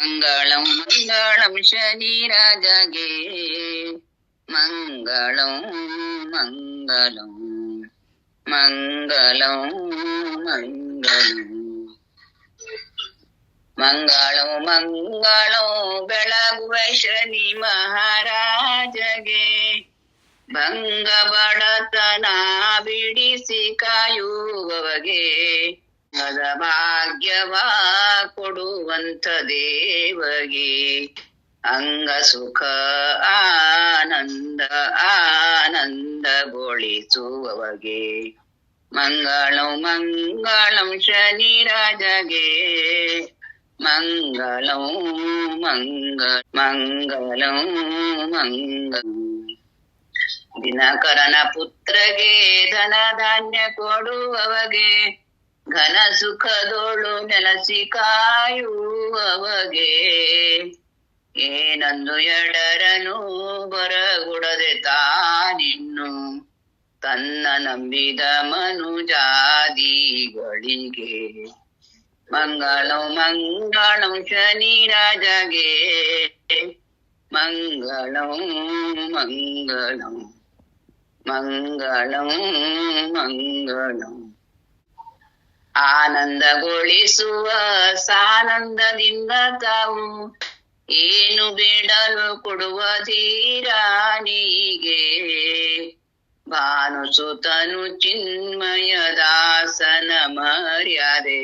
ಮಂಗಳಂ ಮಂಗಳಂ ಶನಿ ರಾಜಗೆ ಮಂಗಳಂ ಮಂಗಳಂ ಮಂಗಳಂ ಮಂಗಳಂ ಮಂಗಳಂ ಮಂಗಳಂ ಬೆಳಗುವ ಶನಿ ಮಹಾರಾಜಗೆ ಭಂಗ ಬಡತನ ಬಿಡಿಸಿ ಕಾಯುವವಗೆ ಮದ ಭಾಗ್ಯವ ಕೊಡುವಂತ ದೇವಗೆ ಅಂಗ ಸುಖ ಆನಂದ ಆನಂದಗೊಳಿಸುವವಗೆ ಮಂಗಳಂ ಮಂಗಳಂ ಶನಿ ರಾಜಗೆ ಮಂಗಳಂ ಮಂಗಳಂ ಮಂಗಳಂ ದಿನಕರನ ಪುತ್ರಗೆ ಧನ ಧಾನ್ಯ ಕೊಡುವವಗೆ ಘನ ಸುಖದೋಳು ನೆಲಸಿ ಕಾಯುವವಗೆ ಏನಂದು ಎಡರನು ಬರಗುಡದೆ ತಾನಿನ್ನು ತನ್ನ ನಂಬಿದ ಮನುಜಾದಿಗಳಿಗೆ ಮಂಗಳಂ ಮಂಗಳಂ ಶನಿ ರಾಜಗೆ ಮಂಗಳಂ ಮಂಗಳಂ ಮಂಗಳಂ ಮಂಗಳಂ ಆನಂದಗೊಳಿಸುವ ಸಾನಂದದಿಂದ ತಾವು ಏನು ಬೇಡಲು ಕೊಡುವ ಧೀರಾನಿಗೆ ಭಾನುಸುತನು ಚಿನ್ಮಯ ದಾಸನ ಮರ್ಯಾದೆ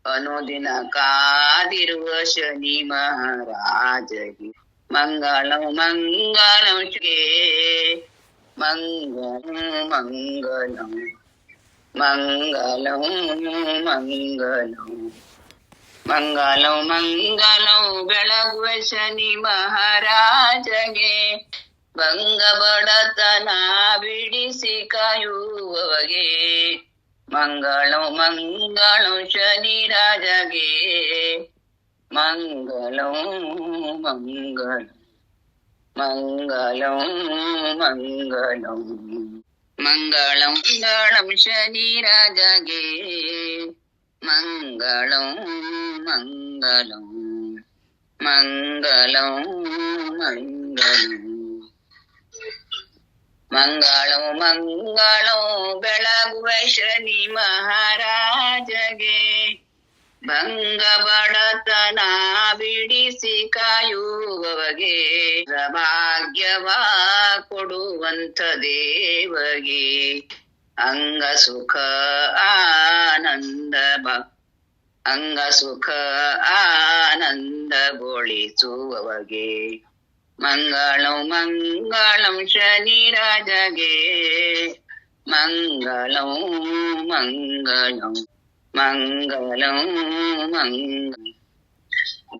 ಅನುದಿನ ಕಾದಿರುವ ಶನಿ ಮಹಾರಾಜಗೆ ಮಂಗಳಂ ಮಂಗಳಂ ಶ್ರೀ ಮಂಗಳಂ ಮಂಗಳಂ ಮಂಗಳಂ ಮಂಗಳಂ ಮಂಗಳಂ ಮಂಗಳಂ ಬೆಳಗುವ ಶನಿ ಮಹಾರಾಜಗೆ ಭಂಗ ಬಡತನ ಬಿಡಿಸಿ ಕಾಯುವವಗೆ ಮಂಗಳಂ ಮಂಗಳಂ ಶನಿ ರಾಜಗೆ ಮಂಗಳಂ ಮಂಗಳಂ ಮಂಗಳಂ ಮಂಗಳಂ ಮಂಗಳಂ ಮಂಗಳಂ ಶನಿ ರಾಜಗೆ ಮಂಗಳಂ ಮಂಗಳಂ ಮಂಗಳಂ ಮಂಗಳಂ ಮಂಗಳಂ ಮಂಗಳಂ ಬೆಳಗುವ ಶನಿ ಮಹಾರಾಜಗೆ ಭಂಗ ಬಡತನ ಬಿಡಿಸಿ ಕಾಯುವವಗೆ ಭಾಗ್ಯವ ಕೊಡುವಂತ ದೇವಗೆ ಅಂಗ ಸುಖ ಆನಂದ ಅಂಗ ಸುಖ ಆನಂದಗೊಳಿಸುವವಗೆ ಮಂಗಳಂ ಮಂಗಳಂ ಶನಿ ರಾಜಗೆ ಮಂಗಳಂ ಮಂಗಳಂ ಮಂಗಳಂ ಮಂಗಳಂ